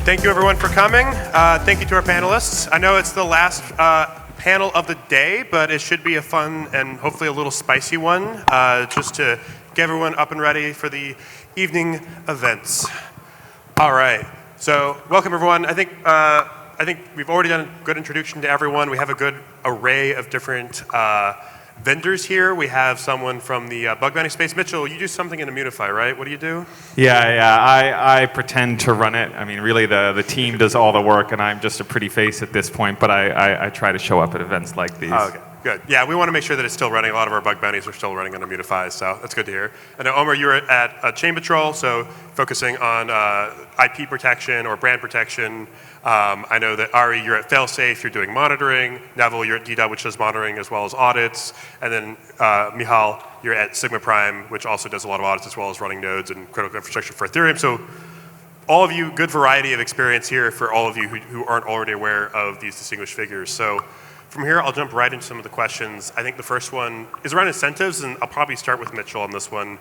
Thank you, everyone, for coming. Thank you to our panelists. I know it's the last panel of the day, but it should be a fun and hopefully a little spicy one, just to get everyone up and ready for the evening events. All right. So welcome, everyone. I think we've already done a good introduction to everyone. We have a good array of different vendors here. We have someone from the bug bounty space. Michal, you do something in ImmuneFi, right? What do you do? Yeah. I pretend to run it. I mean, really, the team does all the work, and I'm just a pretty face at this point, but I try to show up at events like these. Oh, okay. Good. Yeah, we want to make sure that it's still running. A lot of our bug bounties are still running on ImmuneFi, so that's good to hear. I know, Umar, you were at Chainpatrol, so focusing on IP protection or brand protection. I know that Ari, you're at Failsafe, you're doing monitoring. Neville, you're at Dedaub, which does monitoring as well as audits. And then Michal, you're at Sigma Prime, which also does a lot of audits as well as running nodes and critical infrastructure for Ethereum. So all of you, good variety of experience here for all of you who aren't already aware of these distinguished figures. So from here, I'll jump right into some of the questions. I think the first one is around incentives, and I'll probably start with Michal on this one,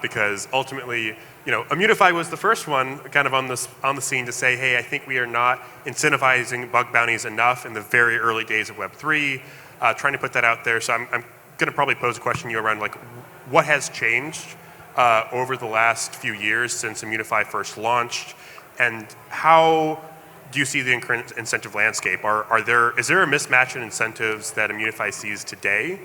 because ultimately, ImmuneFi was the first one kind of on the scene to say, hey, I think we are not incentivizing bug bounties enough in the very early days of Web3, trying to put that out there. So I'm going to probably pose a question to you around like, what has changed over the last few years since ImmuneFi first launched, and how do you see the current incentive landscape? Is there a mismatch in incentives that ImmuneFi sees today,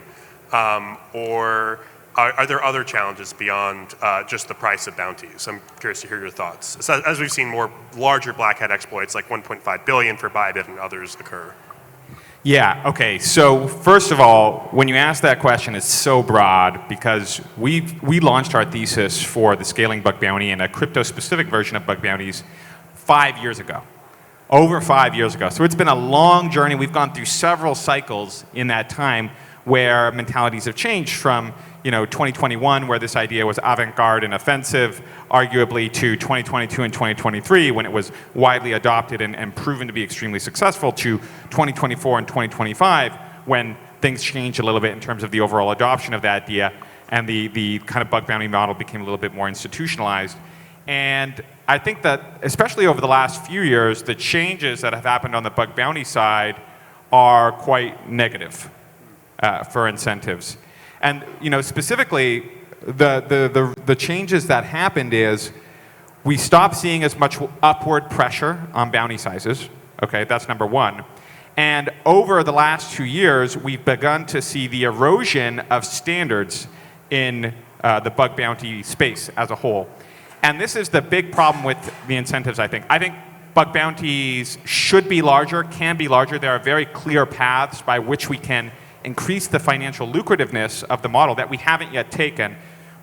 or are there other challenges beyond just the price of bounties? I'm curious to hear your thoughts. So, as we've seen more larger black hat exploits like 1.5 billion for Bybit and others occur. Yeah, okay, so first of all, when you ask that question, it's so broad because we launched our thesis for the scaling bug bounty and a crypto-specific version of bug bounties 5 years ago. Over 5 years ago. So it's been a long journey. We've gone through several cycles in that time where mentalities have changed from 2021, where this idea was avant-garde and offensive, arguably, to 2022 and 2023, when it was widely adopted and proven to be extremely successful, to 2024 and 2025, when things changed a little bit in terms of the overall adoption of that idea, and the kind of bug bounty model became a little bit more institutionalized. And I think that, especially over the last few years, the changes that have happened on the bug bounty side are quite negative for incentives. And specifically, the changes that happened is we stopped seeing as much upward pressure on bounty sizes. Okay, that's number one. And over the last 2 years, we've begun to see the erosion of standards in the bug bounty space as a whole. And this is the big problem with the incentives, I think. I think bug bounties should be larger, can be larger. There are very clear paths by which we can increase the financial lucrativeness of the model that we haven't yet taken.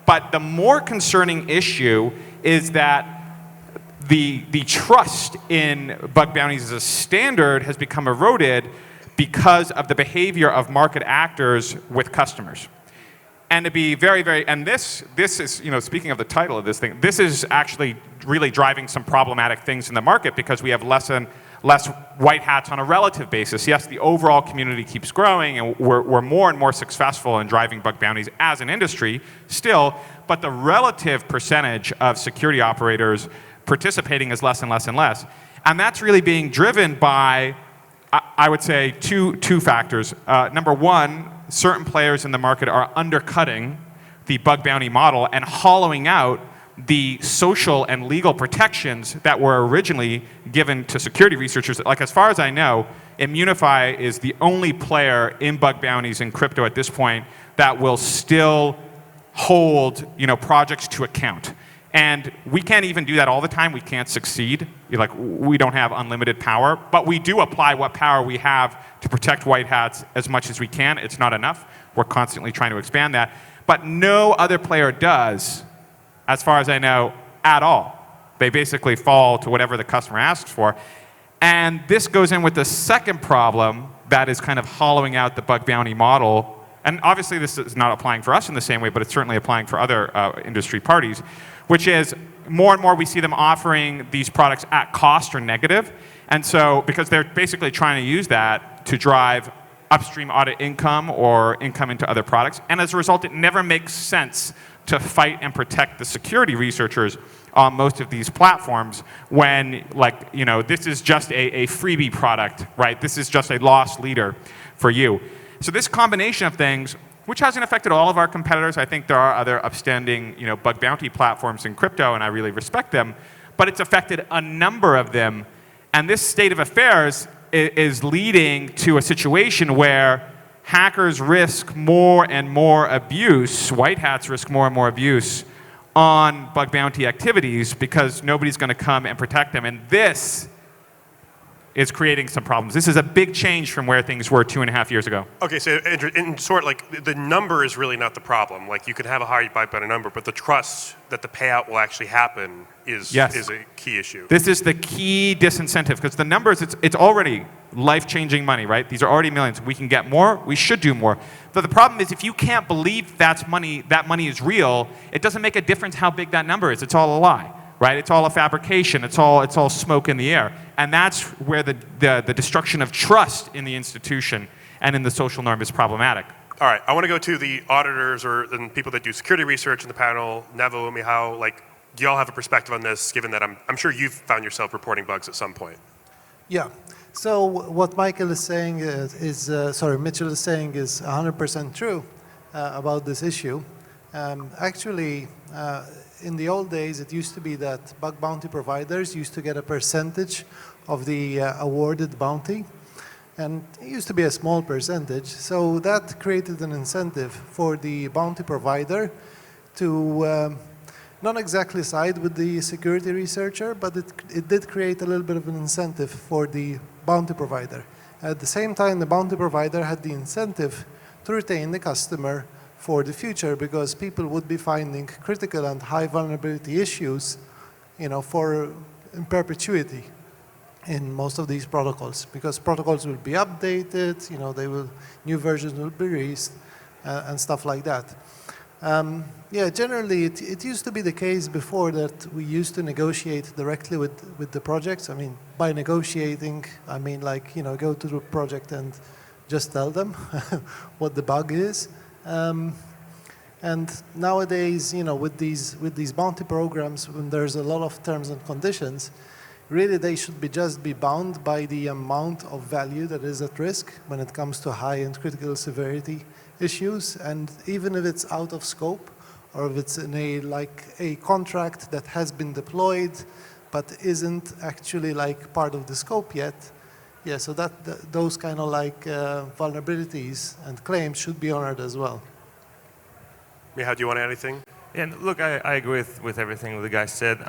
But the more concerning issue is that the trust in bug bounties as a standard has become eroded because of the behavior of market actors with customers. And to be very, and this is, speaking of the title of this thing, this is actually really driving some problematic things in the market because we have less and less white hats on a relative basis. Yes, the overall community keeps growing and we're more and more successful in driving bug bounties as an industry still, but the relative percentage of security operators participating is less and less and less. And that's really being driven by, I would say, two factors. Number one, certain players in the market are undercutting the bug bounty model and hollowing out the social and legal protections that were originally given to security researchers. Like, as far as I know, ImmuneFi is the only player in bug bounties in crypto at this point that will still hold, projects to account. And we can't even do that all the time. We can't succeed. We don't have unlimited power, but we do apply what power we have to protect white hats as much as we can. It's not enough. We're constantly trying to expand that. But no other player does, as far as I know, at all. They basically fall to whatever the customer asks for. And this goes in with the second problem that is kind of hollowing out the bug bounty model. And obviously this is not applying for us in the same way, but it's certainly applying for other industry parties, which is more and more we see them offering these products at cost or negative. And so, because they're basically trying to use that to drive upstream audit income or income into other products. And as a result, it never makes sense to fight and protect the security researchers on most of these platforms when, like, you know, this is just a freebie product, right? This is just a loss leader for you. So this combination of things, which hasn't affected all of our competitors. I think there are other upstanding, you know, bug bounty platforms in crypto, and I really respect them. But it's affected a number of them. And this state of affairs is leading to a situation where hackers risk more and more abuse, Whitehats risk more and more abuse on bug bounty activities because nobody's going to come and protect them. And this is creating some problems. This is a big change from where things were 2.5 years ago. Okay, so in short, like the number is really not the problem. Like you can have a high bug bounty number, but the trust that the payout will actually happen is a key issue. This is the key disincentive because the numbers, it's already life-changing money, right? These are already millions. We can get more, we should do more. But the problem is if you can't believe that money is real, it doesn't make a difference how big that number is. It's all a lie, right? It's all a fabrication. It's all smoke in the air. And that's where the destruction of trust in the institution and in the social norm is problematic. All right, I want to go to the auditors or the people that do security research in the panel, Neville, Michal, like, do y'all have a perspective on this, given that I'm sure you've found yourself reporting bugs at some point? Yeah. So what Michal is saying Mitchell is saying is 100% true about this issue. Actually, in the old days, it used to be that bug bounty providers used to get a percentage of the awarded bounty. And it used to be a small percentage. So that created an incentive for the bounty provider to not exactly side with the security researcher, but it did create a little bit of an incentive for the bounty provider. At the same time, the bounty provider had the incentive to retain the customer for the future because people would be finding critical and high vulnerability issues, you know, in perpetuity in most of these protocols because protocols will be updated, you know, new versions will be released and stuff like that. Yeah, generally it used to be the case before that we used to negotiate directly with the projects. I mean, by negotiating, I mean like, you know, go to the project and just tell them what the bug is. And nowadays, you know, with these bounty programs, when there's a lot of terms and conditions, really they should just be bound by the amount of value that is at risk when it comes to high and critical severity issues. And even if it's out of scope, or if it's in a contract that has been deployed but isn't actually like part of the scope yet, yeah, so those kind of like vulnerabilities and claims should be honored as well. Michal, do you want to add anything? Yeah, look, I agree with everything the guy said.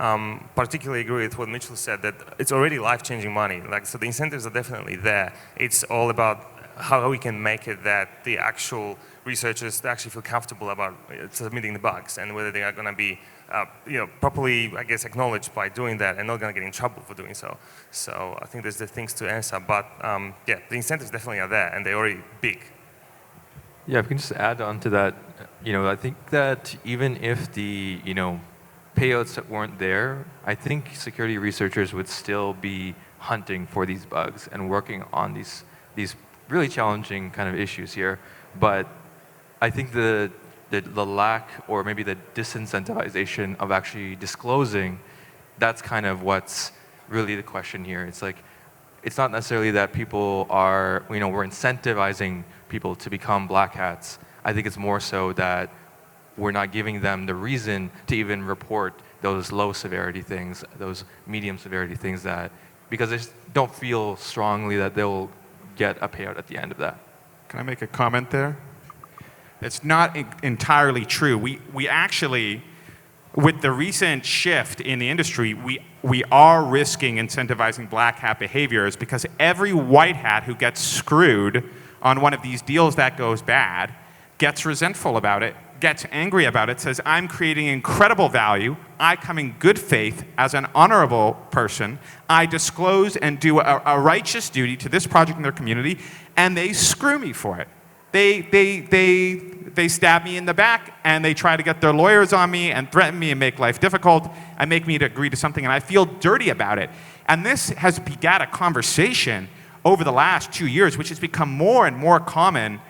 Particularly agree with what Mitchell said, that it's already life-changing money. Like, so the incentives are definitely there. It's all about how we can make it that the actual researchers actually feel comfortable about submitting the bugs and whether they are going to be properly, I guess, acknowledged by doing that and not going to get in trouble for doing so. So I think there's the things to answer. But yeah, the incentives definitely are there and they're already big. Yeah, if we can just add on to that, I think that even if the, payouts weren't there, I think security researchers would still be hunting for these bugs and working on these really challenging kind of issues here. But I think the lack or maybe the disincentivization of actually disclosing, that's kind of what's really the question here. It's like, it's not necessarily that people are, we're incentivizing people to become black hats. I think it's more so that we're not giving them the reason to even report those low severity things, those medium severity things because they just don't feel strongly that they'll get a payout at the end of that. Can I make a comment there? It's not entirely true. We actually, with the recent shift in the industry, we are risking incentivizing black hat behaviors because every white hat who gets screwed on one of these deals that goes bad gets resentful about it, gets angry about it, says, I'm creating incredible value. I come in good faith as an honorable person. I disclose and do a righteous duty to this project and their community, and they screw me for it. They stab me in the back, and they try to get their lawyers on me and threaten me and make life difficult and make me to agree to something, and I feel dirty about it. And this has begat a conversation over the last 2 years, which has become more and more common,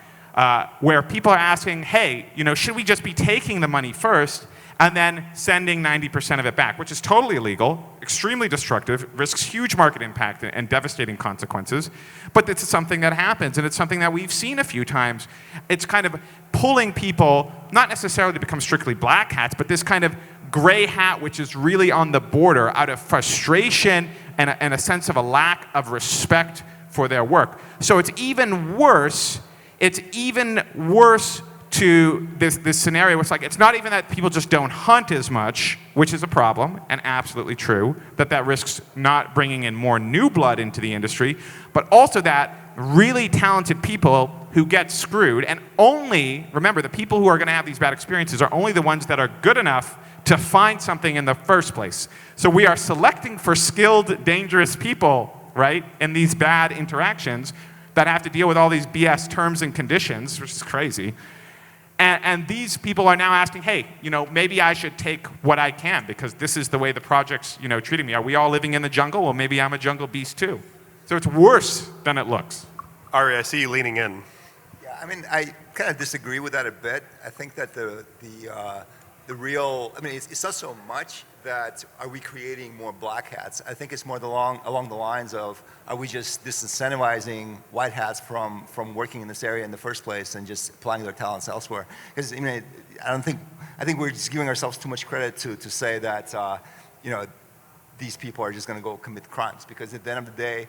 where people are asking, hey, should we just be taking the money first and then sending 90% of it back, which is totally illegal, extremely destructive, risks huge market impact and devastating consequences. But this is something that happens, and it's something that we've seen a few times. It's kind of pulling people, not necessarily to become strictly black hats, but this kind of gray hat, which is really on the border, out of frustration and a sense of a lack of respect for their work. So it's even worse. It's even worse to this scenario. It's like, it's not even that people just don't hunt as much, which is a problem, and absolutely true, that risks not bringing in more new blood into the industry, but also that really talented people who get screwed, and only, remember, the people who are going to have these bad experiences are only the ones that are good enough to find something in the first place. So we are selecting for skilled, dangerous people, right, in these bad interactions that have to deal with all these BS terms and conditions, which is crazy. And these people are now asking, hey, maybe I should take what I can because this is the way the project's, treating me. Are we all living in the jungle? Well, maybe I'm a jungle beast too. So it's worse than it looks. Ari, I see you leaning in. Yeah, I mean, I kind of disagree with that a bit. I think that the real, I mean, it's not so much that are we creating more black hats. I think it's more along the lines of, are we just disincentivizing white hats from working in this area in the first place and just applying their talents elsewhere? Because I think we're just giving ourselves too much credit to say that these people are just going to go commit crimes. Because at the end of the day,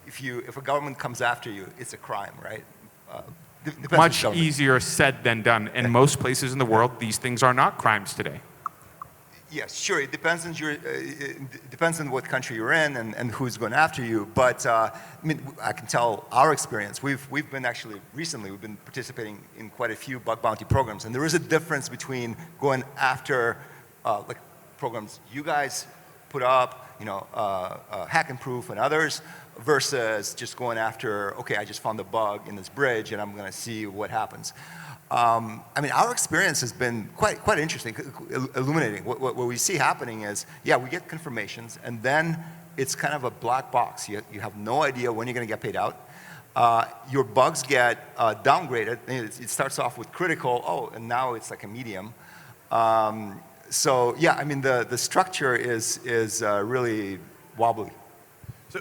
if a government comes after you, it's a crime, right? Much easier said than done. In most places in the world, these things are not crimes today. Yes, sure. It depends on depends on what country you're in and who's going after you. But I mean, I can tell our experience. We've been actually recently we've been participating in quite a few bug bounty programs, and there is a difference between going after like programs you guys put up, Hack and Proof and others, versus just going after, okay, I just found a bug in this bridge and I'm going to see what happens. I mean, our experience has been quite interesting, illuminating. What we see happening is, yeah, we get confirmations, and then it's kind of a black box. You have no idea when you're going to get paid out. Your bugs get downgraded. It starts off with critical, and now it's like a medium. So yeah, I mean, the structure is really wobbly.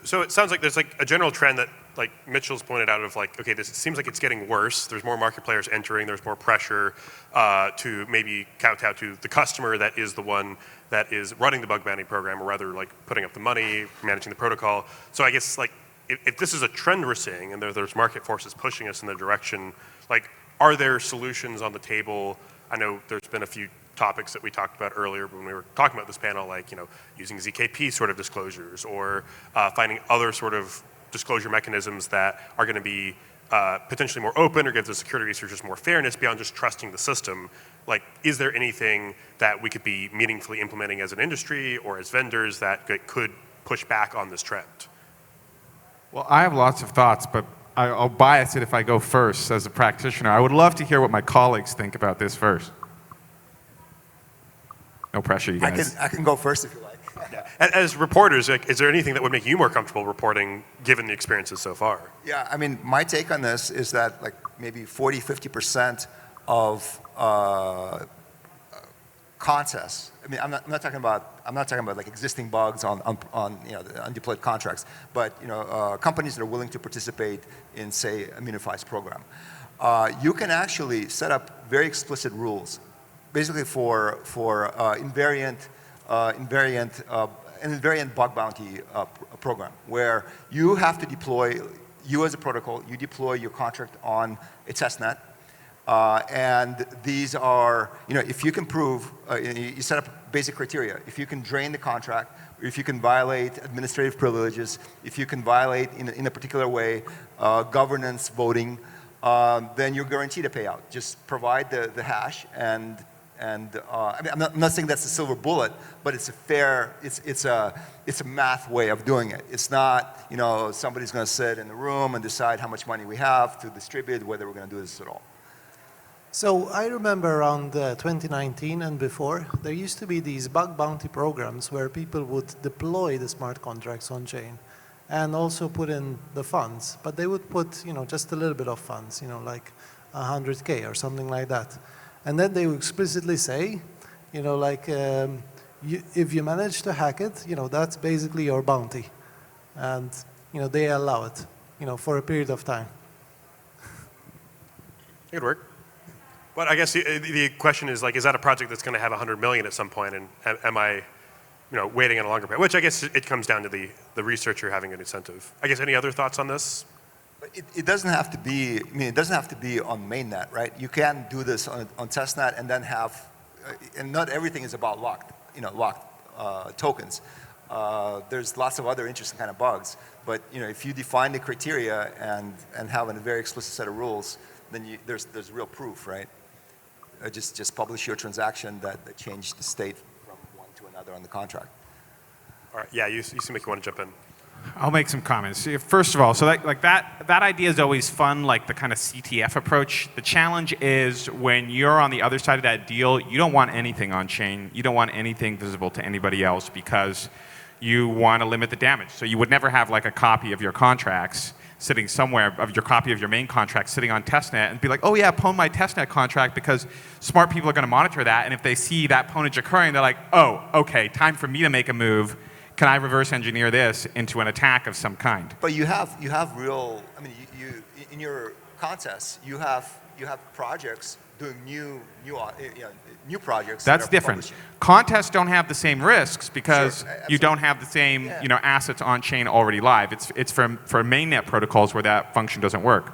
So it sounds like there's like a general trend that like Michal's pointed out of like, okay, this seems like it's getting worse. There's more market players entering. There's more pressure to maybe kowtow to the customer that is the one that is running the bug bounty program, or rather like putting up the money, managing the protocol. So I guess like if this is a trend we're seeing and there's market forces pushing us in the direction, like are there solutions on the table? I know there's been a few topics that we talked about earlier when we were talking about this panel, like using ZKP sort of disclosures, or finding other sort of disclosure mechanisms that are going to be potentially more open or give the security researchers more fairness beyond just trusting the system. Like, is there anything that we could be meaningfully implementing as an industry or as vendors that could push back on this trend? Well, I have lots of thoughts, but I'll bias it if I go first as a practitioner. I would love to hear what my colleagues think about this first. No pressure, you guys. I can go first if you like. Yeah. As reporters, like, is there anything that would make you more comfortable reporting given the experiences so far? Yeah, I mean, my take on this is that like maybe 40–50% of contests. I mean, I'm not talking about like existing bugs on the undeployed contracts, but companies that are willing to participate in, say, ImmuneFi's program. You can actually set up very explicit rules, basically for invariant bug bounty program, where you have to deploy, you as a protocol, you deploy your contract on a testnet. And these are, if you can prove, you set up basic criteria. If you can drain the contract, or if you can violate administrative privileges, if you can violate in a particular way governance voting, then you're guaranteed a payout. Just provide the hash, and I mean, I'm not saying that's the silver bullet, but it's a fair, it's a math way of doing it. It's not, somebody's going to sit in the room and decide how much money we have to distribute, whether we're going to do this at all. So I remember around 2019 and before, there used to be these bug bounty programs where people would deploy the smart contracts on chain and also put in the funds, but they would put, just a little bit of funds, like 100K or something like that. And then they would explicitly say, like if you manage to hack it, that's basically your bounty. And, they allow it, for a period of time. It could work. But I guess the question is, like, is that a project that's going to have 100 million at some point, and am I, waiting on a longer period? Which I guess it comes down to the researcher having an incentive. I guess any other thoughts on this? It doesn't have to be. It doesn't have to be on mainnet, right? You can do this on testnet and then have, and not everything is about locked tokens. There's lots of other interesting kind of bugs. But if you define the criteria and have a very explicit set of rules, then there's real proof, right? Just publish your transaction that changed the state from one to another on the contract. All right. Yeah, you seem like you want to jump in. I'll make some comments. First of all, so that idea is always fun, like the kind of CTF approach. The challenge is when you're on the other side of that deal, you don't want anything on chain. You don't want anything visible to anybody else because you want to limit the damage. So you would never have like a copy of your contracts sitting somewhere, of your copy of your main contract sitting on testnet and be like, oh yeah, pwn my testnet contract, because smart people are going to monitor that, and if they see that pwnage occurring, they're like, oh, okay, time for me to make a move. Can I reverse engineer this into an attack of some kind? But you have real. I mean, you in your contests, you have projects doing new projects. That's different. Publishing. Contests don't have the same risks because Sure, you don't have the same assets on chain already live. It's for mainnet protocols where that function doesn't work.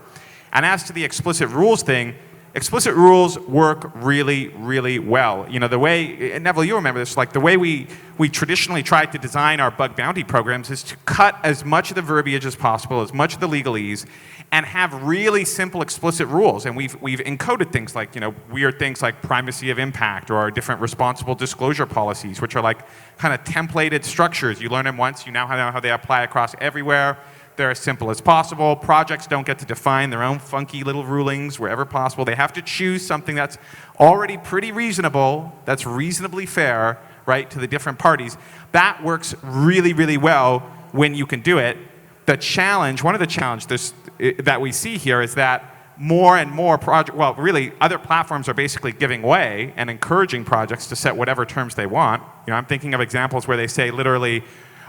And as to the explicit rules thing, explicit rules work really, really well. The way, Neville, you remember this, like the way we traditionally tried to design our bug bounty programs is to cut as much of the verbiage as possible, as much of the legalese, and have really simple explicit rules. And we've encoded things like, weird things like primacy of impact or different responsible disclosure policies, which are like kind of templated structures. You learn them once, you now know how they apply across everywhere. They're as simple as possible. Projects don't get to define their own funky little rulings wherever possible. They have to choose something that's already pretty reasonable, that's reasonably fair, right, to the different parties. That works really, really well when you can do it. The challenge, one of the challenges that we see here is that more and more other platforms are basically giving way and encouraging projects to set whatever terms they want. I'm thinking of examples where they say literally,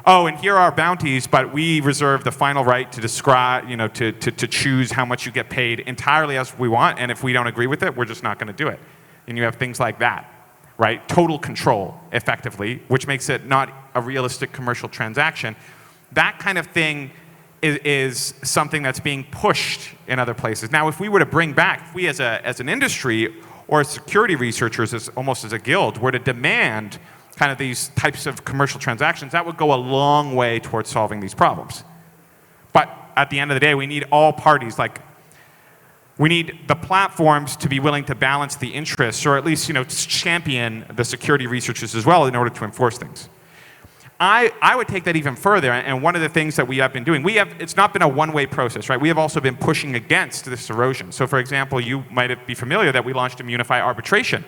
oh, and here are our bounties, but we reserve the final right to describe, to choose how much you get paid entirely as we want, and if we don't agree with it, we're just not going to do it. And you have things like that, right? Total control, effectively, which makes it not a realistic commercial transaction. That kind of thing is something that's being pushed in other places. Now, if we were to bring back, if we as an industry or as security researchers, almost as a guild, were to demand kind of these types of commercial transactions, that would go a long way towards solving these problems. But at the end of the day, we need all parties, we need the platforms to be willing to balance the interests, or at least, champion the security researchers as well in order to enforce things. I would take that even further, and one of the things that we have been doing, it's not been a one-way process, right? We have also been pushing against this erosion. So for example, you might be familiar that we launched ImmuneFi arbitration,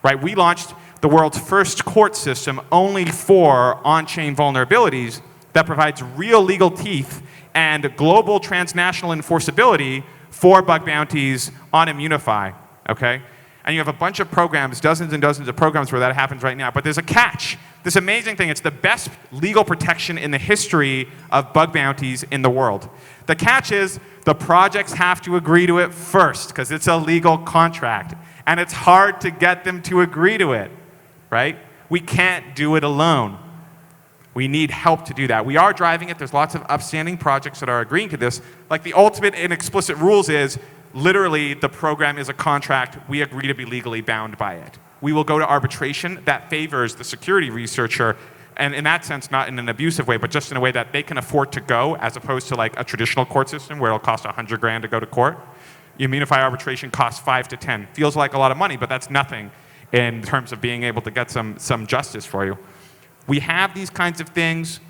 right? We launched the world's first court system only for on-chain vulnerabilities that provides real legal teeth and global transnational enforceability for bug bounties on ImmuneFi, okay? And you have a bunch of programs, dozens and dozens of programs where that happens right now, but there's a catch. This amazing thing, it's the best legal protection in the history of bug bounties in the world. The catch is the projects have to agree to it first because it's a legal contract, and it's hard to get them to agree to it. Right? We can't do it alone. We need help to do that. We are driving it. There's lots of upstanding projects that are agreeing to this. Like the ultimate in explicit rules is literally the program is a contract. We agree to be legally bound by it. We will go to arbitration. That favors the security researcher, and in that sense, not in an abusive way, but just in a way that they can afford to go, as opposed to like a traditional court system where it'll cost $100,000 to go to court. ImmuneFi arbitration costs 5 to 10. Feels like a lot of money, but that's nothing in terms of being able to get some justice for you. We have these kinds of things.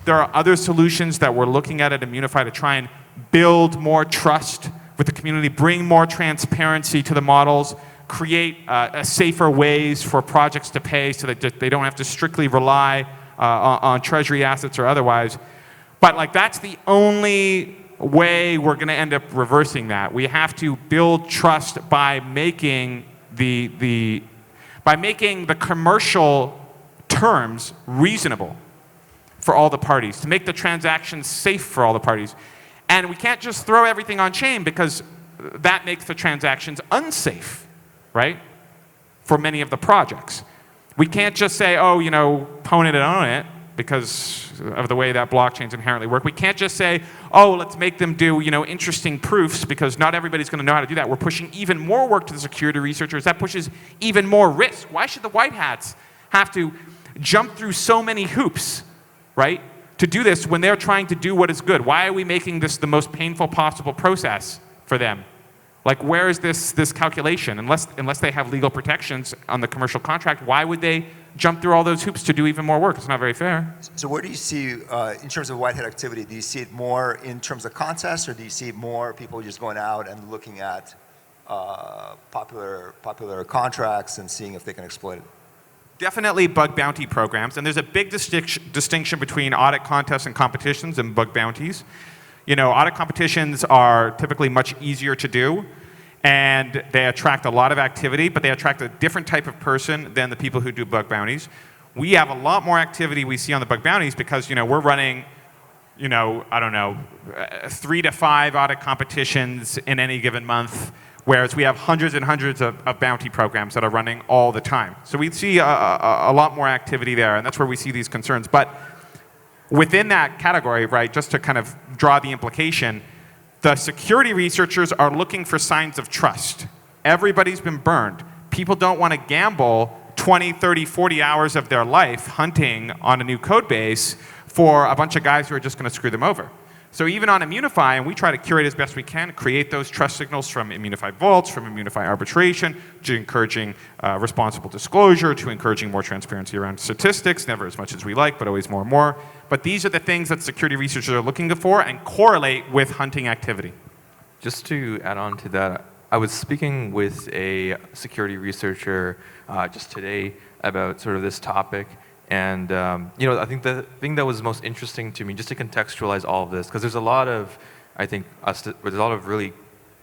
There are other solutions that we're looking at ImmuneFi to try and build more trust with the community, bring more transparency to the models, create safer ways for projects to pay so that they don't have to strictly rely on treasury assets or otherwise. But that's the only way we're going to end up reversing that. We have to build trust by making by making the commercial terms reasonable for all the parties, to make the transactions safe for all the parties. And we can't just throw everything on chain because that makes the transactions unsafe, right, for many of the projects. We can't just say, oh, you know, pwn it and own it because of the way that blockchains inherently work. We can't just say, oh, let's make them do, you know, interesting proofs because not everybody's going to know how to do that. We're pushing even more work to the security researchers. That pushes even more risk. Why should the Whitehats have to jump through so many hoops, right, to do this when they're trying to do what is good? Why are we making this the most painful possible process for them? Like, where is this calculation? Unless they have legal protections on the commercial contract, why would they jump through all those hoops to do even more work? It's not very fair. So where do you see, in terms of Whitehat activity, do you see it more in terms of contests, or do you see more people just going out and looking at popular contracts and seeing if they can exploit it? Definitely bug bounty programs, and there's a big distinction between audit contests and competitions and bug bounties. You know, audit competitions are typically much easier to do, and they attract a lot of activity, but they attract a different type of person than the people who do bug bounties. We have a lot more activity we see on the bug bounties because, you know, we're running, you know, I don't know, 3 to 5 audit competitions in any given month, whereas we have hundreds and hundreds of bounty programs that are running all the time. So we see a lot more activity there, and that's where we see these concerns. But within that category, right, just to kind of draw the implication, the security researchers are looking for signs of trust. Everybody's been burned. People don't want to gamble 20, 30, 40 hours of their life hunting on a new code base for a bunch of guys who are just going to screw them over. So even on ImmuneFi, and we try to curate as best we can, create those trust signals from ImmuneFi vaults, from ImmuneFi arbitration, to encouraging responsible disclosure, to encouraging more transparency around statistics, never as much as we like, but always more and more. But these are the things that security researchers are looking for and correlate with hunting activity. Just to add on to that, I was speaking with a security researcher just today about sort of this topic. And you know, I think the thing that was most interesting to me, just to contextualize all of this, because there's a lot of, I think, there's a lot of really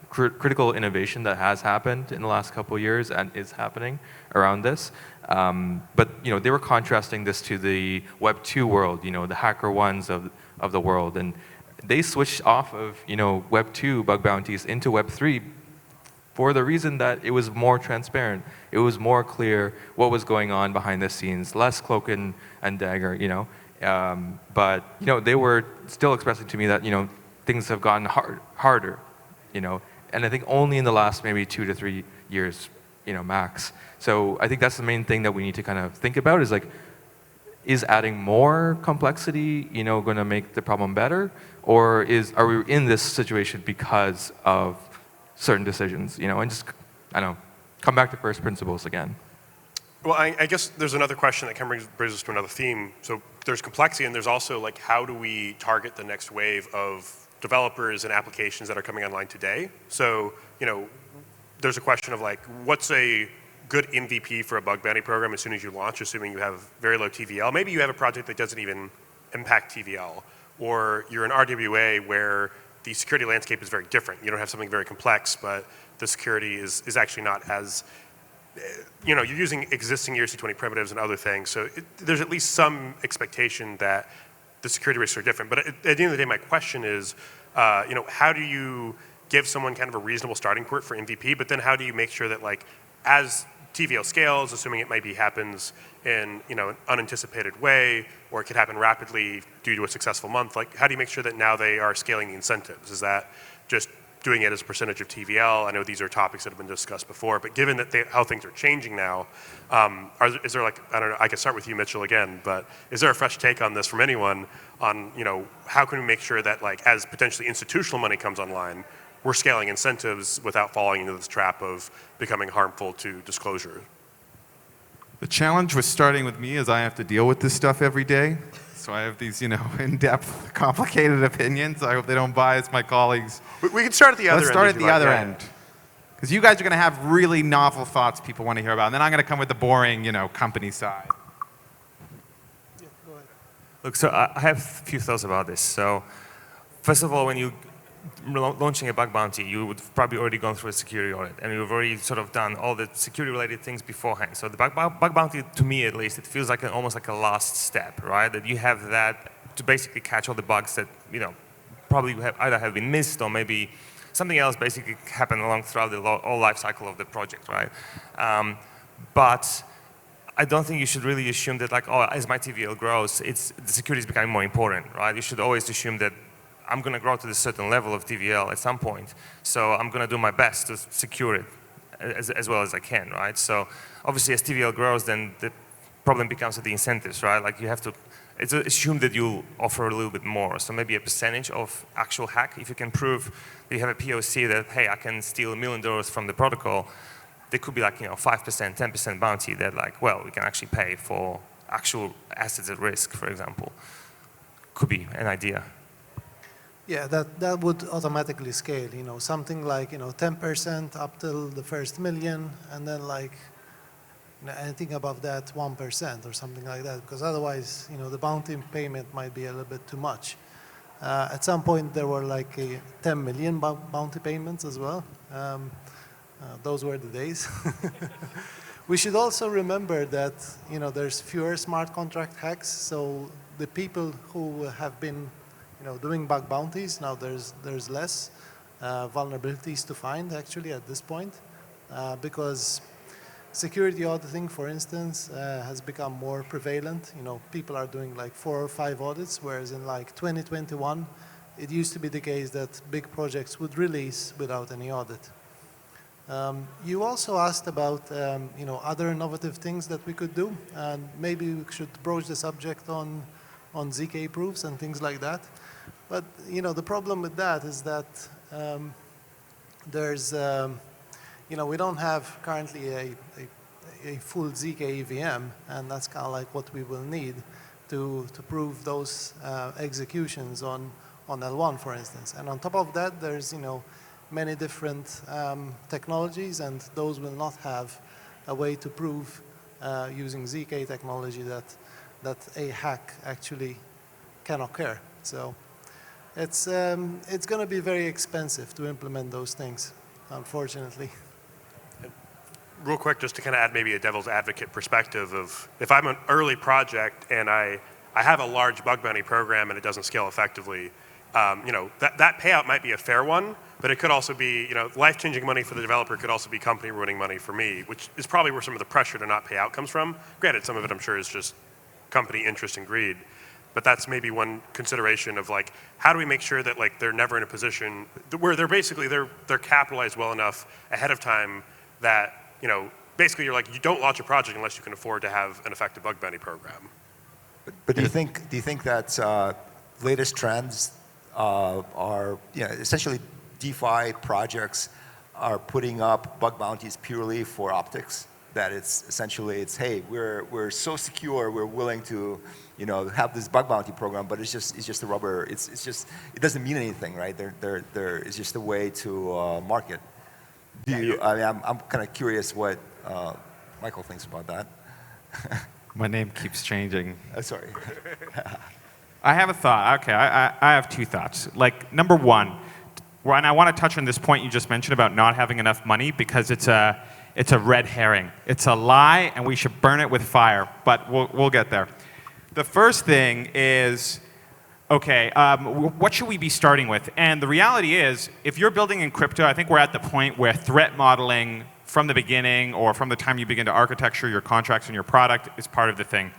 critical innovation that has happened in the last couple of years and is happening around this. But you know, they were contrasting this to the Web 2 world, you know, the HackerOnes of the world, and they switched off of, you know, Web 2 bug bounties into Web 3 for the reason that it was more transparent. It was more clear what was going on behind the scenes, less cloak and dagger, you know. But, you know, they were still expressing to me that, you know, things have gotten harder, you know. And I think only in the last maybe 2 to 3 years, you know, max. So I think that's the main thing that we need to kind of think about is like, is adding more complexity, you know, going to make the problem better? Or are we in this situation because of certain decisions, you know, and just, I don't know, come back to first principles again. Well, I guess there's another question that kind of brings us to another theme. So there's complexity, and there's also like, how do we target the next wave of developers and applications that are coming online today? So, you know, there's a question of like, what's a good MVP for a bug bounty program as soon as you launch, assuming you have very low TVL. Maybe you have a project that doesn't even impact TVL, or you're an RWA where the security landscape is very different. You don't have something very complex, but the security is actually not as, you know, you're using existing ERC20 primitives and other things, so there's at least some expectation that the security risks are different. But at the end of the day, my question is, you know, how do you give someone kind of a reasonable starting point for MVP, but then how do you make sure that, like, as TVL scales, assuming it maybe happens in, you know, an unanticipated way, or it could happen rapidly due to a successful month, like, how do you make sure that now they are scaling the incentives? Is that just doing it as a percentage of TVL? I know these are topics that have been discussed before, but given that how things are changing now, is there, like, I don't know, I can start with you, Michal, again, but is there a fresh take on this from anyone on, you know, how can we make sure that, like, as potentially institutional money comes online, we're scaling incentives without falling into this trap of becoming harmful to disclosure? The challenge with starting with me is I have to deal with this stuff every day. So I have these, you know, in-depth, complicated opinions. I hope they don't bias my colleagues. We can start at the other end. Let's start at if you the like. other Yeah. end. Because you guys are going to have really novel thoughts people want to hear about. And then I'm going to come with the boring, you know, company side. Look, so I have a few thoughts about this. So first of all, when you launching a bug bounty, you would probably already gone through a security audit, and you've already sort of done all the security-related things beforehand. So the bug bounty, to me at least, it feels like almost like a last step, right? That you have that to basically catch all the bugs that probably either have been missed or maybe something else basically happened along throughout the whole life cycle of the project, right? But I don't think you should really assume that as my TVL grows, the security is becoming more important, right? You should always assume that I'm going to grow to a certain level of TVL at some point, so I'm going to do my best to secure it as well as I can, right? So obviously as TVL grows, then the problem becomes the incentives, right? Like you have to, it's assumed that you'll offer a little bit more, so maybe a percentage of actual hack. If you can prove that you have a POC that, hey, I can steal $1 million from the protocol, there could be 5%, 10% bounty that we can actually pay for actual assets at risk, for example. Could be an idea. Yeah, that would automatically scale, something like, 10% up till the first million, and then anything above that, 1% or something like that, because otherwise, the bounty payment might be a little bit too much. At some point, there were 10 million bounty payments as well. Those were the days. We should also remember that, there's fewer smart contract hacks, so the people who have been doing bug bounties, now there's less vulnerabilities to find actually at this point because security auditing, for instance, has become more prevalent. People are doing 4 or 5 audits, whereas in 2021, it used to be the case that big projects would release without any audit. You also asked about other innovative things that we could do, and maybe we should broach the subject on ZK proofs and things like that. But the problem with that is that there's we don't have currently a full ZK EVM, and that's kind of what we will need to prove those executions on L1, for instance. And on top of that, there's many different technologies, and those will not have a way to prove using ZK technology that a hack actually can occur. So it's going to be very expensive to implement those things, unfortunately. Real quick, just to kind of add maybe a devil's advocate perspective of if I'm an early project and I have a large bug bounty program and it doesn't scale effectively, that payout might be a fair one, but it could also be, life-changing money for the developer could also be company-ruining money for me, which is probably where some of the pressure to not pay out comes from. Granted, some of it I'm sure is just company interest and greed, but that's maybe one consideration of how do we make sure that they're never in a position where they're basically they're capitalized well enough ahead of time that basically you're you don't launch a project unless you can afford to have an effective bug bounty program. But do you think that latest trends are essentially DeFi projects are putting up bug bounties purely for optics? That it's essentially hey, we're so secure, we're willing to have this bug bounty program, but it's just a rubber. It doesn't mean anything, right? It's just a way to market. I'm kind of curious what Michael thinks about that. My name keeps changing. Sorry. I have a thought. Okay, I have 2 thoughts. Number one, and I want to touch on this point you just mentioned about not having enough money because it's a red herring. It's a lie, and we should burn it with fire. But we'll get there. The first thing is, okay, what should we be starting with? And the reality is, if you're building in crypto, I think we're at the point where threat modeling from the beginning or from the time you begin to architecture your contracts and your product is part of the thing.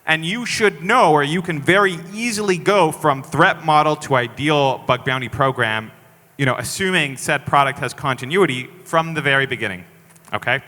And you should know, or you can very easily go from threat model to ideal bug bounty program, assuming said product has continuity from the very beginning, okay?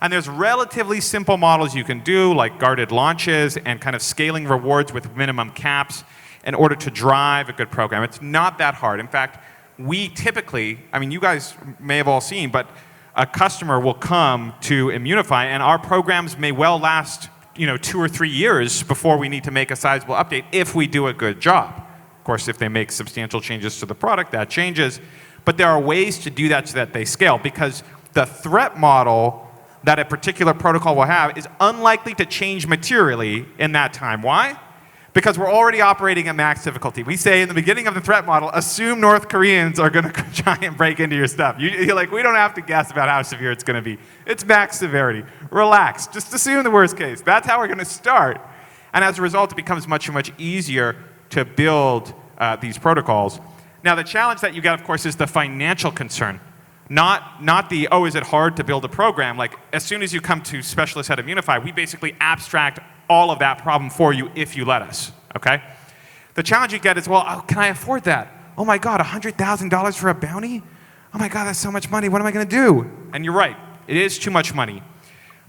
And there's relatively simple models you can do, like guarded launches and kind of scaling rewards with minimum caps in order to drive a good program. It's not that hard. In fact, we typically, you guys may have all seen, but a customer will come to ImmuneFi, and our programs may well last 2 or 3 years before we need to make a sizable update if we do a good job. Of course, if they make substantial changes to the product, that changes. But there are ways to do that so that they scale, because the threat model that a particular protocol will have is unlikely to change materially in that time. Why? Because we're already operating at max difficulty. We say in the beginning of the threat model, assume North Koreans are going to try and break into your stuff. You're like, we don't have to guess about how severe it's going to be. It's max severity. Relax. Just assume the worst case. That's how we're going to start. And as a result, it becomes much, much easier to build these protocols. Now, the challenge that you get, of course, is the financial concern. Not the, oh, is it hard to build a program? Like, as soon as you come to specialists at ImmuneFi, we basically abstract all of that problem for you if you let us, okay? The challenge you get is, well, oh, can I afford that? Oh my God, $100,000 for a bounty? Oh my God, that's so much money. What am I going to do? And you're right, it is too much money.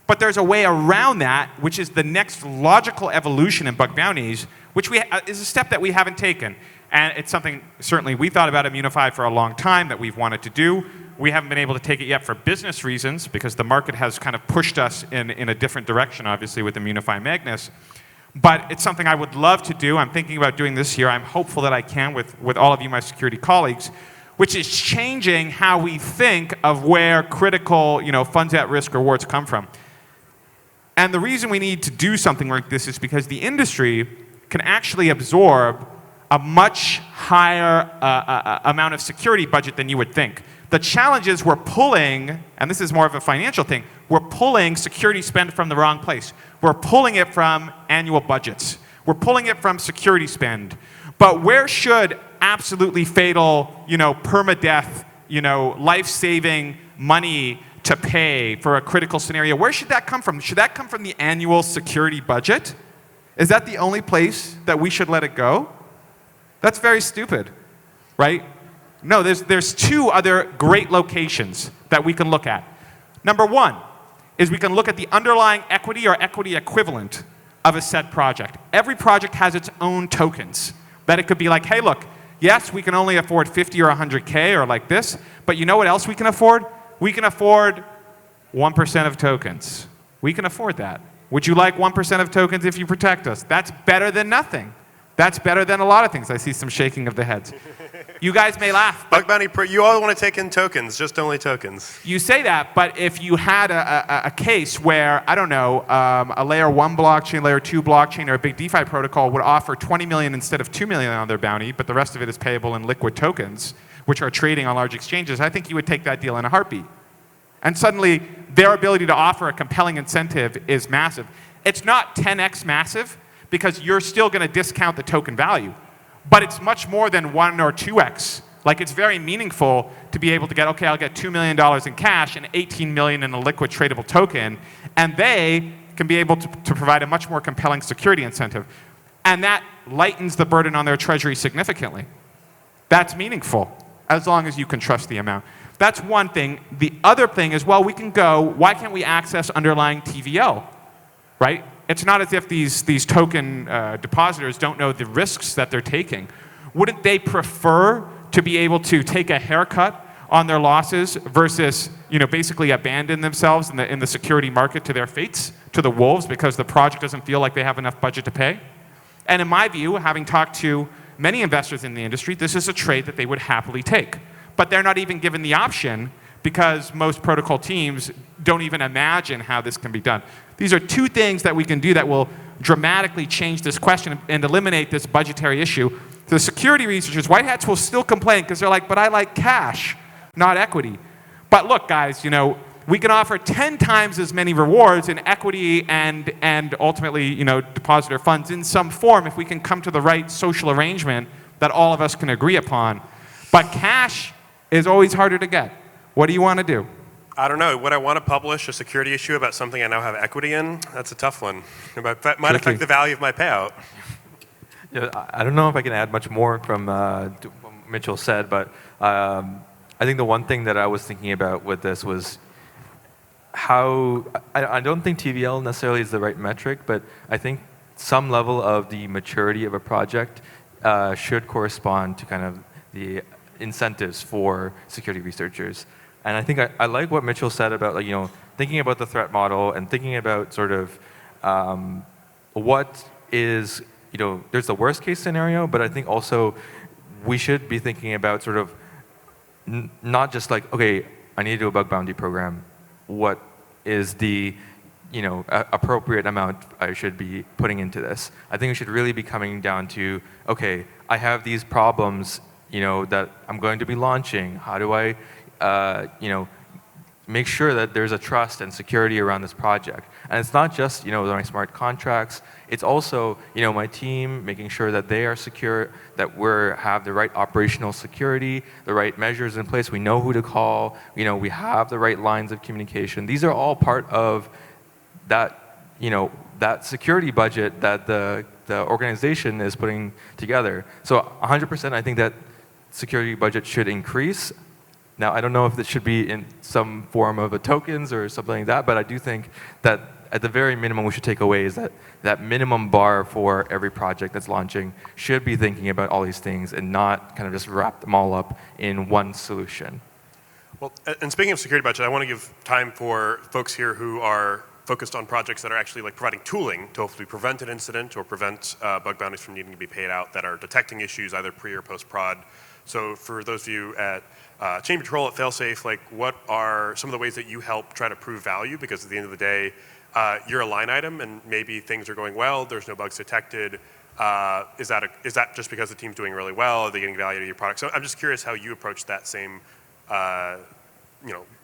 But there's a way around that, which is the next logical evolution in bug bounties, which is a step that we haven't taken. And it's something certainly we thought about ImmuneFi for a long time that we've wanted to do. We haven't been able to take it yet for business reasons because the market has kind of pushed us in a different direction, obviously, with ImmuneFi Magnus. But it's something I would love to do. I'm thinking about doing this year. I'm hopeful that I can with all of you, my security colleagues, which is changing how we think of where critical, funds at risk rewards come from. And the reason we need to do something like this is because the industry can actually absorb a much higher amount of security budget than you would think. The challenge is we're pulling, and this is more of a financial thing, we're pulling security spend from the wrong place. We're pulling it from annual budgets. We're pulling it from security spend. But where should absolutely fatal, permadeath, life-saving money to pay for a critical scenario, where should that come from? Should that come from the annual security budget? Is that the only place that we should let it go? That's very stupid, right? No, there's two other great locations that we can look at. Number one is we can look at the underlying equity or equity equivalent of a said project. Every project has its own tokens. That it could be like, hey, look, yes, we can only afford 50 or 100K or like this, but you know what else we can afford? We can afford 1% of tokens. We can afford that. Would you like 1% of tokens if you protect us? That's better than nothing. That's better than a lot of things. I see some shaking of the heads. You guys may laugh. Bug bounty, you all want to take in tokens, just only tokens. You say that, but if you had a case where, I don't know, a layer 1 blockchain, layer 2 blockchain, or a big DeFi protocol would offer 20 million instead of 2 million on their bounty, but the rest of it is payable in liquid tokens, which are trading on large exchanges, I think you would take that deal in a heartbeat. And suddenly, their ability to offer a compelling incentive is massive. It's not 10x massive, because you're still going to discount the token value. But it's much more than 1 or 2x. Like, it's very meaningful to be able to get, okay, I'll get $2 million in cash and 18 million in a liquid tradable token, and they can be able to provide a much more compelling security incentive. And that lightens the burden on their treasury significantly. That's meaningful, as long as you can trust the amount. That's one thing. The other thing is, well, we can go, why can't we access underlying TVL, right? It's not as if these token depositors don't know the risks that they're taking. Wouldn't they prefer to be able to take a haircut on their losses versus, basically abandon themselves in the security market to their fates, to the wolves, because the project doesn't feel like they have enough budget to pay? And in my view, having talked to many investors in the industry, this is a trade that they would happily take. But they're not even given the option because most protocol teams don't even imagine how this can be done. These are two things that we can do that will dramatically change this question and eliminate this budgetary issue. The security researchers, Whitehats, will still complain because they're like, but I like cash, not equity. But look, guys, we can offer 10 times as many rewards in equity and ultimately, depositor funds in some form if we can come to the right social arrangement that all of us can agree upon. But cash is always harder to get. What do you want to do? I don't know. Would I want to publish a security issue about something I now have equity in? That's a tough one. It might affect the value of my payout. Yeah, I don't know if I can add much more from what Michal said, but I think the one thing that I was thinking about with this was how, I don't think TVL necessarily is the right metric, but I think some level of the maturity of a project should correspond to kind of the incentives for security researchers. And I think I like what Michal said about, thinking about the threat model and thinking about sort of what is, there's the worst case scenario, but I think also we should be thinking about sort of not just like, okay, I need to do a bug bounty program. What is the appropriate amount I should be putting into this. I think it should really be coming down to, okay, I have these problems, that I'm going to be launching. How do I, make sure that there's a trust and security around this project? And it's not just, my smart contracts. It's also, my team, making sure that they are secure, that we have the right operational security, the right measures in place. We know who to call. We have the right lines of communication. These are all part of that, that security budget that the organization is putting together. So 100%, I think that security budget should increase. Now, I don't know if it should be in some form of a tokens or something like that, but I do think that at the very minimum we should take away is that minimum bar for every project that's launching should be thinking about all these things and not kind of just wrap them all up in one solution. Well, and speaking of security budget, I want to give time for folks here who are focused on projects that are actually like providing tooling to hopefully prevent an incident or prevent bug bounties from needing to be paid out, that are detecting issues either pre or post prod. So for those of you at Chainpatrol, at Failsafe, like what are some of the ways that you help try to prove value? Because at the end of the day, you're a line item and maybe things are going well, there's no bugs detected. Is that just because the team's doing really well? Are they getting value to your product? So I'm just curious how you approach that same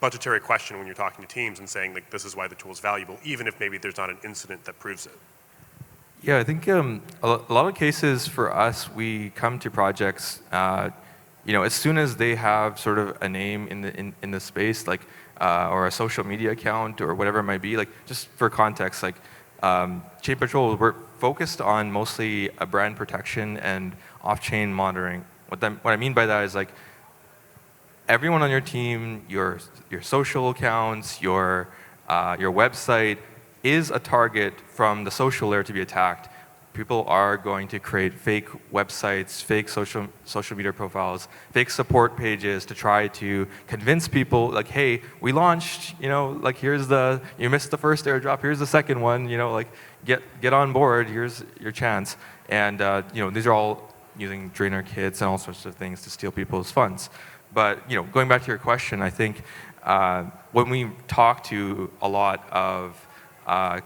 budgetary question when you're talking to teams and saying like, this is why the tool is valuable, even if maybe there's not an incident that proves it. Yeah, I think a lot of cases for us, we come to projects, as soon as they have sort of a name in the space, like or a social media account or whatever it might be. Like just for context, like Chainpatrol, we're focused on mostly a brand protection and off-chain monitoring. What I mean by that is like everyone on your team, your social accounts, your website is a target from the social layer to be attacked. People are going to create fake websites, fake social media profiles, fake support pages to try to convince people like, hey, we launched, like you missed the first airdrop, here's the second one, like get on board, here's your chance. And these are all using drainer kits and all sorts of things to steal people's funds. But going back to your question, I think when we talk to a lot of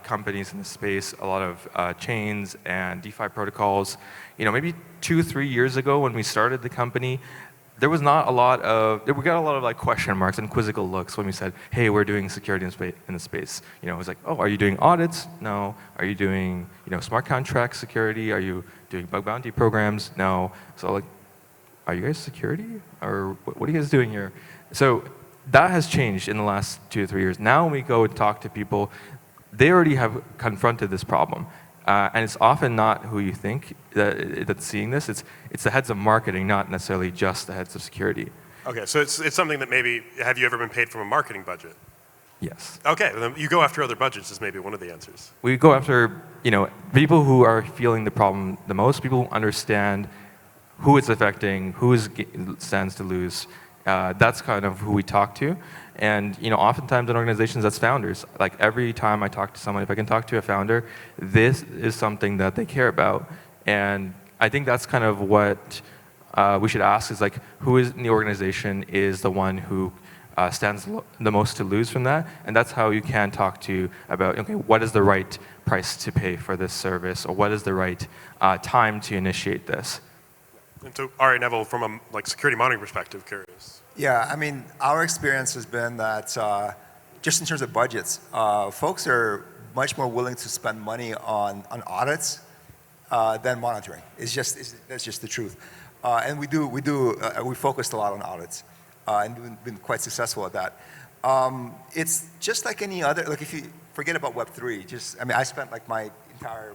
companies in the space, a lot of chains and DeFi protocols, maybe 2-3 years ago when we started the company, there was not a lot of, we got a lot of like question marks and quizzical looks when we said, hey, we're doing security in the space. It was like, oh, are you doing audits? No. Are you doing, smart contract security? Are you doing bug bounty programs? No. So like, are you guys security? Or what are you guys doing here? So that has changed in the last 2 to 3 years. Now when we go and talk to people, they already have confronted this problem. And it's often not who you think that's seeing this. It's the heads of marketing, not necessarily just the heads of security. Okay, so it's something that maybe, have you ever been paid from a marketing budget? Yes. Okay, then you go after other budgets is maybe one of the answers. We go after people who are feeling the problem the most, people who understand who it's affecting, who stands to lose. That's kind of who we talk to. And oftentimes in organizations, that's founders. Like every time I talk to someone, if I can talk to a founder, this is something that they care about. And I think that's kind of what we should ask is like, who is in the organization is the one who stands the most to lose from that. And that's how you can talk to about, okay, what is the right price to pay for this service, or what is the right time to initiate this? And so, all right, Neville, from a security monitoring perspective, curious. Yeah, I mean, our experience has been that just in terms of budgets, folks are much more willing to spend money on audits than monitoring. That's just the truth. And we focused a lot on audits, and we've been quite successful at that. It's just like any other. Like if you forget about Web3, I spent like my entire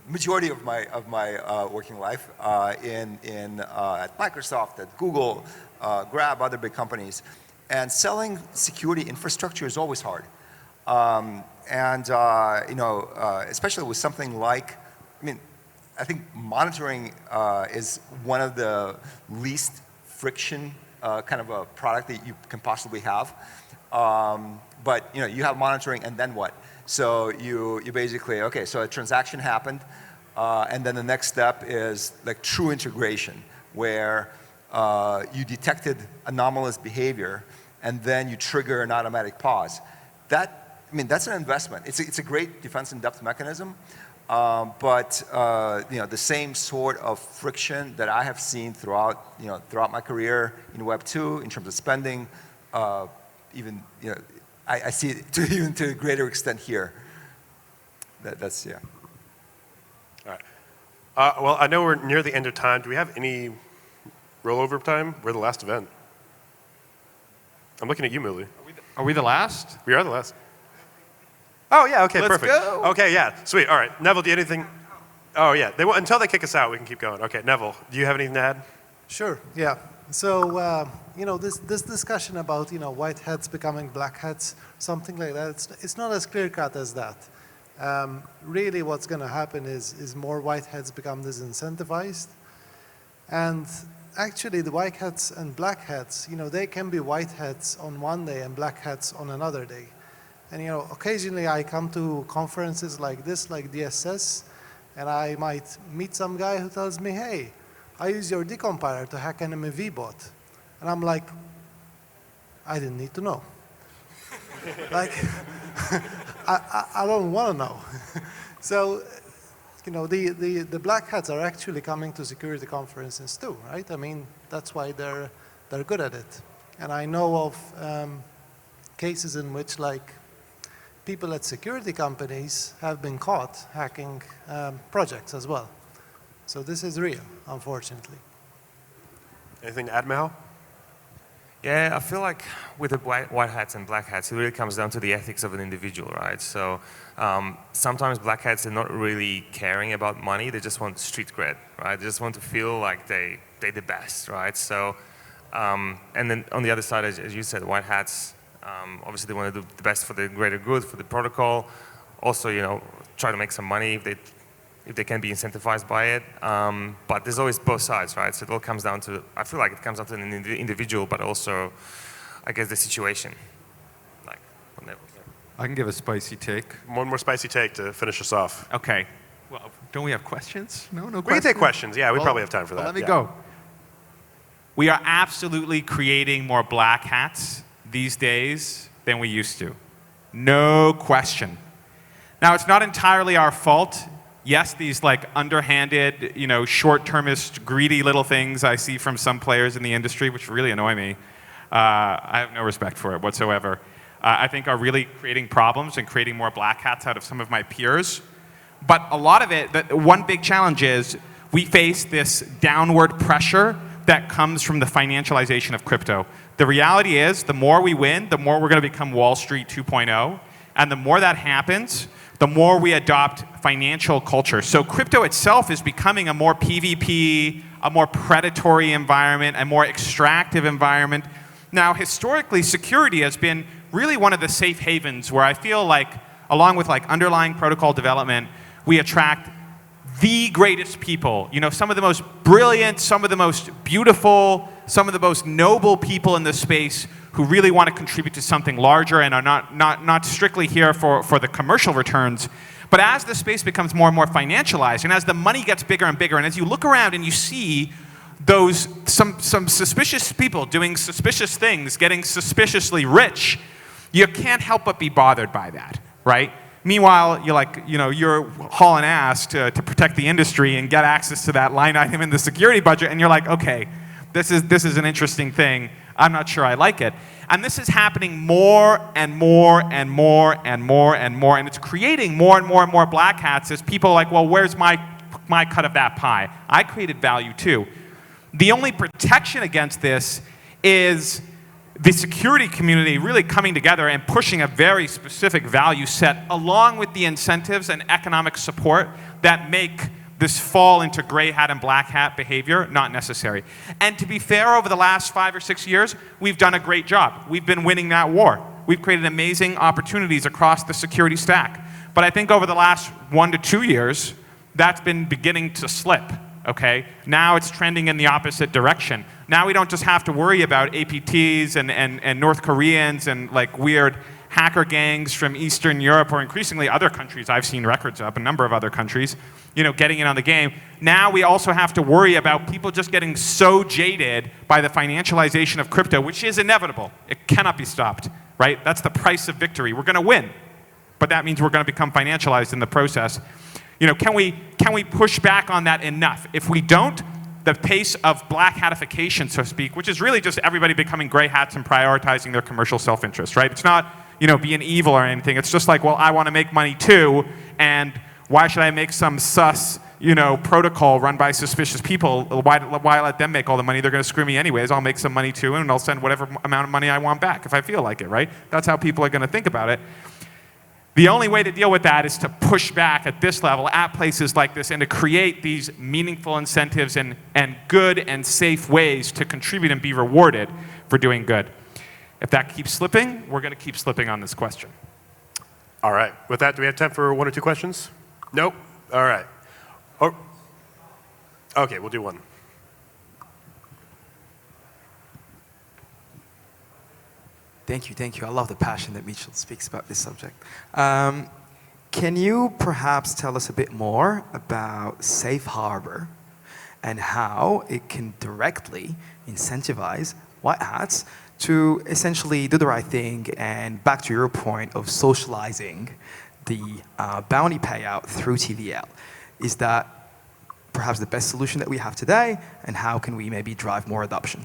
majority of my working life at Microsoft, at Google, Grab, other big companies, and selling security infrastructure is always hard. Especially with something like, I think monitoring is one of the least friction kind of a product that you can possibly have. But you have monitoring, and then what? So you basically, okay, so a transaction happened, and then the next step is like true integration, where you detected anomalous behavior, and then you trigger an automatic pause. That, I mean, that's an investment. It's a great defense in depth mechanism, but the same sort of friction that I have seen throughout my career in Web 2 in terms of spending, even I see it even to a greater extent here. That's yeah. All right. Well, I know we're near the end of time. Do we have any rollover time? We're the last event. I'm looking at you, Muli. Are we the last? We are the last. Oh, yeah, okay, Let's perfect. go. Okay, yeah, sweet. All right, Neville, do you have anything? Oh, yeah, until they kick us out, we can keep going. Okay, Neville, do you have anything to add? Sure, yeah. So, this discussion about, Whitehats becoming Blackhats, something like that, it's not as clear-cut as that. Really what's going to happen is more Whitehats become disincentivized. And actually, the Whitehats and Blackhats, they can be Whitehats on one day and Blackhats on another day. And occasionally I come to conferences like this, like DSS, and I might meet some guy who tells me, hey, I use your decompiler to hack an MEV bot. And I'm like, I didn't need to know. Like, I don't want to know. So, the Black Hats are actually coming to security conferences too, right? I mean, that's why they're good at it. And I know of cases in which, like, people at security companies have been caught hacking projects as well. So this is real, unfortunately. Anything to add, Michal? Yeah, I feel like with the white hats and black hats, it really comes down to the ethics of an individual, right? So sometimes black hats are not really caring about money. They just want street cred, right? They just want to feel like they're the best, right? So, and then on the other side, as you said, white hats, obviously they want to do the best for the greater good, for the protocol. Also, try to make some money if they can be incentivized by it. But there's always both sides, right? So it all comes down to, I feel like it comes down to an individual, but also, I guess, the situation. Like, I can give a spicy take. One more spicy take to finish us off. Okay. Well, don't we have questions? No We can questions? take questions. Yeah, we probably have time for that. Well, let me yeah. go. We are absolutely creating more black hats these days than we used to. No question. Now, it's not entirely our fault. Yes, these like underhanded, short-termist, greedy little things I see from some players in the industry, which really annoy me. I have no respect for it whatsoever. I think are really creating problems and creating more black hats out of some of my peers. But a lot of it, one big challenge is we face this downward pressure that comes from the financialization of crypto. The reality is, the more we win, the more we're going to become Wall Street 2.0. And the more that happens, the more we adopt financial culture. So crypto itself is becoming a more PvP, a more predatory environment, a more extractive environment. Now, historically, security has been really one of the safe havens where I feel like, along with like underlying protocol development, we attract the greatest people, some of the most brilliant, some of the most beautiful, some of the most noble people in this space who really want to contribute to something larger and are not strictly here for the commercial returns. But as the space becomes more and more financialized, and as the money gets bigger and bigger, and as you look around and you see some suspicious people doing suspicious things, getting suspiciously rich, you can't help but be bothered by that, right? Meanwhile, you're hauling ass to protect the industry and get access to that line item in the security budget, and you're like, okay, this is an interesting thing. I'm not sure I like it. And this is happening more and more and more and more and more, and it's creating more and more and more black hats as people are like, well, where's my cut of that pie? I created value too. The only protection against this is the security community really coming together and pushing a very specific value set along with the incentives and economic support that make this fall into gray hat and black hat behavior not necessary. And to be fair, over the last 5 or 6 years, we've done a great job. We've been winning that war. We've created amazing opportunities across the security stack. But I think over the last 1 to 2 years, that's been beginning to slip. Okay? Now it's trending in the opposite direction. Now we don't just have to worry about APTs and North Koreans and like weird hacker gangs from Eastern Europe or increasingly other countries. I've seen records of a number of other countries, getting in on the game. Now we also have to worry about people just getting so jaded by the financialization of crypto, which is inevitable. It cannot be stopped, right? That's the price of victory. We're going to win. but that means we're going to become financialized in the process. You know, can we push back on that enough? If we don't, the pace of black hatification, so to speak, which is really just everybody becoming gray hats and prioritizing their commercial self-interest, right? It's not, you know, being evil or anything. It's just like, well, I want to make money too, and why should I make some sus, you know, protocol run by suspicious people? Why let them make all the money? They're going to screw me anyways. I'll make some money too, and I'll send whatever amount of money I want back if I feel like it, right? That's how people are going to think about it. The only way to deal with that is to push back at this level, at places like this, and to create these meaningful incentives and good and safe ways to contribute and be rewarded for doing good. If that keeps slipping, we're going to keep slipping on this question. All right. With that, do we have time for 1 or 2 questions? Nope. All right. Oh. Okay, we'll do one. Thank you. I love the passion that Michal speaks about this subject. Can you perhaps tell us a bit more about Safe Harbor and how it can directly incentivize white hats to essentially do the right thing, and back to your point of socializing the bounty payout through TVL? Is that perhaps the best solution that we have today, and how can we maybe drive more adoption?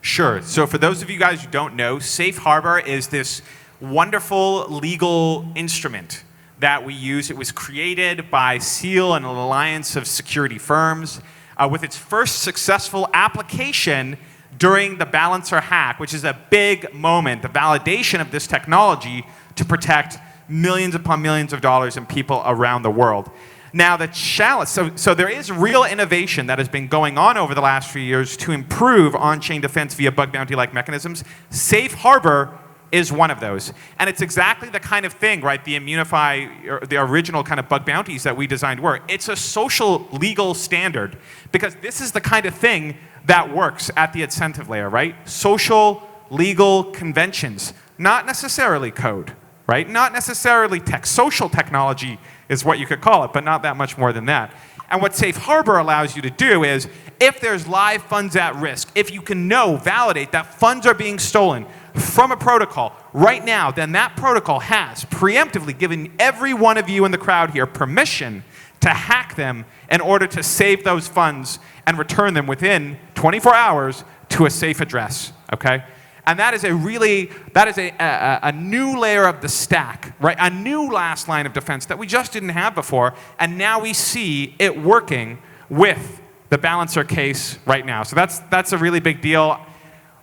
Sure. So for those of you guys who don't know, Safe Harbor is this wonderful legal instrument that we use. It was created by SEAL, an alliance of security firms, with its first successful application during the Balancer hack, which is a big moment, the validation of this technology to protect millions upon millions of dollars in people around the world. Now the challenge, so there is real innovation that has been going on over the last few years to improve on-chain defense via bug bounty-like mechanisms. Safe Harbor is one of those. And it's exactly the kind of thing, right, the ImmuneFi, or the original kind of bug bounties that we designed were. It's a social legal standard, because this is the kind of thing that works at the incentive layer, right? Social legal conventions, not necessarily code, right? Not necessarily tech. Social technology is what you could call it, but not that much more than that. And what Safe Harbor allows you to do is, if there's live funds at risk, if you can validate that funds are being stolen from a protocol right now, then that protocol has preemptively given every one of you in the crowd here permission to hack them in order to save those funds and return them within 24 hours to a safe address, okay? And that is a new layer of the stack, right? A new last line of defense that we just didn't have before, and now we see it working with the Balancer case right now. So that's a really big deal.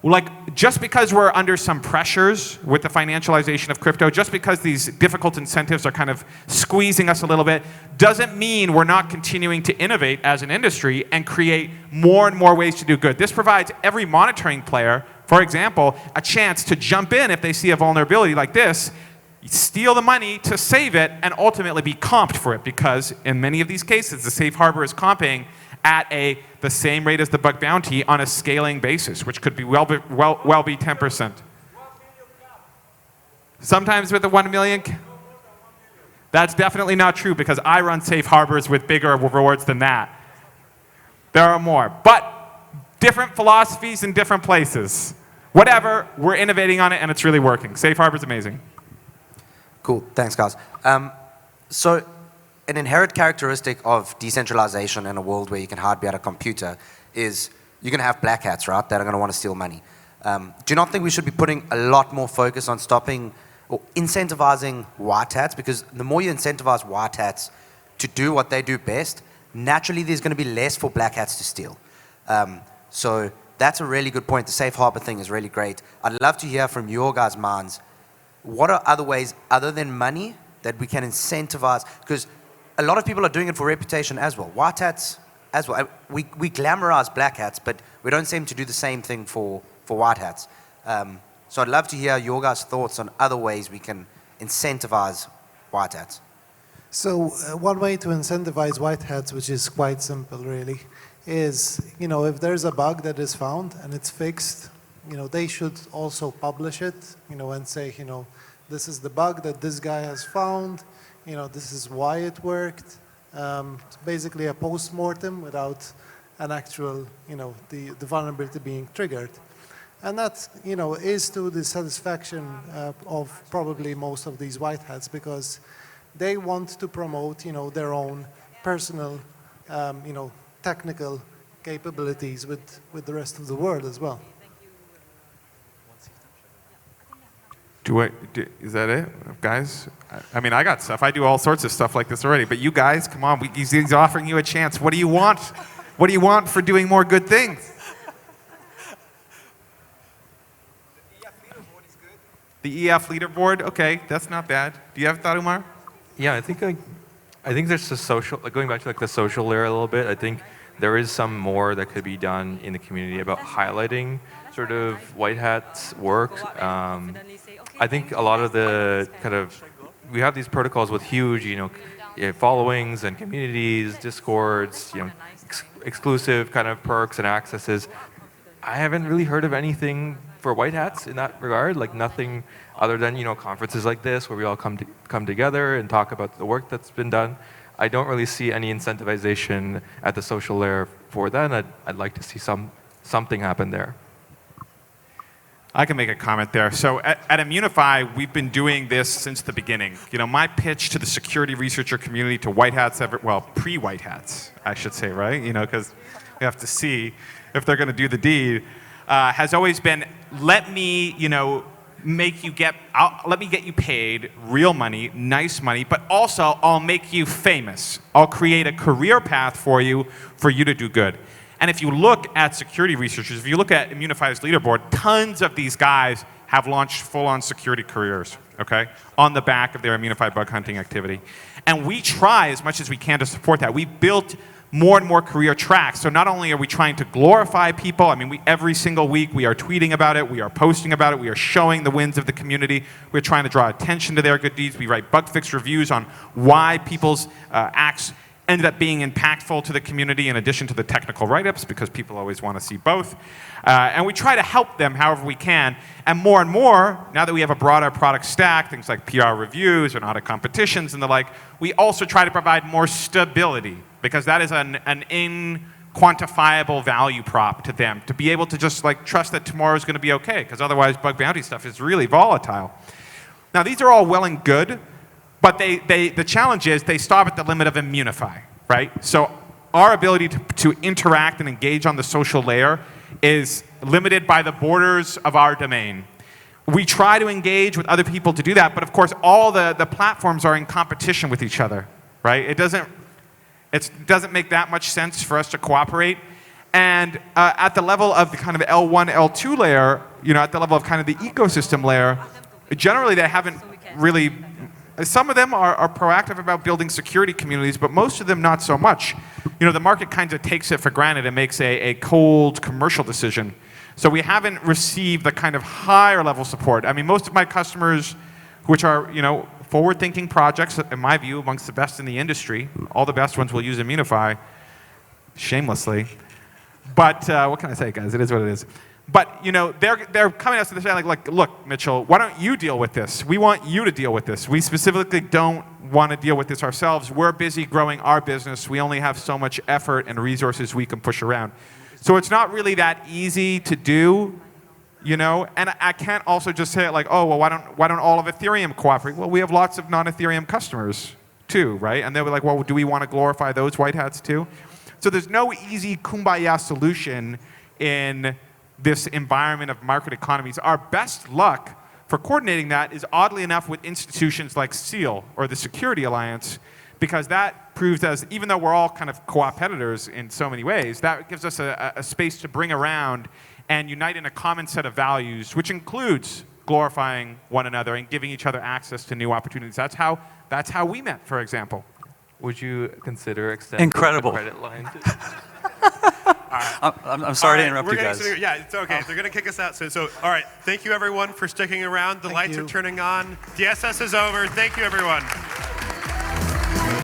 Like, just because we're under some pressures with the financialization of crypto, just because these difficult incentives are kind of squeezing us a little bit, doesn't mean we're not continuing to innovate as an industry and create more and more ways to do good. This provides every monitoring player, for example, a chance to jump in if they see a vulnerability like this, steal the money to save it, and ultimately be comped for it, because in many of these cases, the Safe Harbor is comping at the same rate as the bug bounty on a scaling basis, which could be well be 10%. Sometimes with the 1 million, that's definitely not true, because I run Safe Harbors with bigger rewards than that. There are more, but different philosophies in different places. Whatever, we're innovating on it, and it's really working. Safe Harbor's amazing. Cool, thanks guys. So an inherent characteristic of decentralization in a world where you can hide behind a computer is you're going to have black hats, right, that are going to want to steal money. Do you not think we should be putting a lot more focus on stopping or incentivizing white hats? Because the more you incentivize white hats to do what they do best, naturally there's going to be less for black hats to steal. So that's a really good point. The Safe Harbor thing is really great. I'd love to hear from your guys' minds, what are other ways other than money that we can incentivize? Because a lot of people are doing it for reputation as well. White hats as well. We glamorize black hats, but we don't seem to do the same thing for white hats. So I'd love to hear your guys' thoughts on other ways we can incentivize white hats. So one way to incentivize white hats, which is quite simple really, is, if there's a bug that is found and it's fixed, they should also publish it, and say, this is the bug that this guy has found, this is why it worked. It's basically a post-mortem without an actual, the vulnerability being triggered. And that, is to the satisfaction of probably most of these white hats, because they want to promote, their own personal, technical capabilities with the rest of the world as well. Is that it, guys? I mean, I got stuff. I do all sorts of stuff like this already. But you guys, come on. He's offering you a chance. What do you want? What do you want for doing more good things? The EF leaderboard, okay, that's not bad. Do you have a thought, Umar? Yeah, I think there's a social, going back to the social layer a little bit, I think there is some more that could be done in the community about highlighting sort of white hats work. I think a lot of the we have these protocols with huge, followings and communities, discords, exclusive kind of perks and accesses. I haven't really heard of anything for white hats in that regard, like nothing other than conferences like this where we all come together and talk about the work that's been done. I don't really see any incentivization at the social layer for that, and I'd like to see something happen there. I can make a comment there. So at ImmuneFi, we've been doing this since the beginning. My pitch to the security researcher community, to white hats, pre-white hats, I should say, right? Because we have to see if they're going to do the deed, has always been, let me get you paid real money, nice money, but also I'll make you famous. I'll create a career path for you to do good. And if you look at security researchers, if you look at ImmuneFi's leaderboard, tons of these guys have launched full-on security careers, okay, on the back of their ImmuneFi bug hunting activity. And we try as much as we can to support that. We built more and more career tracks. So not only are we trying to glorify people, every single week we are tweeting about it, we are posting about it, we are showing the wins of the community, we're trying to draw attention to their good deeds, we write bug fix reviews on why people's acts ended up being impactful to the community in addition to the technical write-ups, because people always want to see both. And we try to help them however we can. And more, now that we have a broader product stack, things like PR reviews and audit competitions and the like, we also try to provide more stability, because that is an inquantifiable value prop to them, to be able to just trust that tomorrow is going to be okay, because otherwise bug bounty stuff is really volatile. Now these are all well and good, but the challenge is they stop at the limit of ImmuneFi, right? So our ability to interact and engage on the social layer is limited by the borders of our domain. We try to engage with other people to do that, but of course all the platforms are in competition with each other, right? It doesn't make that much sense for us to cooperate. And at the level of the kind of L1, L2 layer, at the level of kind of the ecosystem layer, generally they haven't really. Some of them are proactive about building security communities, but most of them not so much. The market kind of takes it for granted and makes a cold commercial decision. So we haven't received the kind of higher level support. Most of my customers, which are forward-thinking projects, in my view, amongst the best in the industry, all the best ones will use ImmuneFi, shamelessly. But what can I say, guys? It is what it is. But they're coming to us and they're saying, look, Michal, why don't you deal with this? We want you to deal with this. We specifically don't want to deal with this ourselves. We're busy growing our business. We only have so much effort and resources we can push around. So it's not really that easy to do, And I can't also just say why don't all of Ethereum cooperate? Well, we have lots of non-Ethereum customers too, right? And they were like, well, do we want to glorify those white hats too? So there's no easy kumbaya solution in this environment of market economies. Our best luck for coordinating that is, oddly enough, with institutions like SEAL or the Security Alliance, because that proves, as even though we're all kind of co-competitors in so many ways, that gives us a space to bring around and unite in a common set of values, which includes glorifying one another and giving each other access to new opportunities. That's how we met, for example. Would you consider extending the credit line? I'm sorry to interrupt you guys. Yeah, it's okay. They're going to kick us out soon. So, all right. Thank you, everyone, for sticking around. The lights are turning on. DSS is over. Thank you, everyone.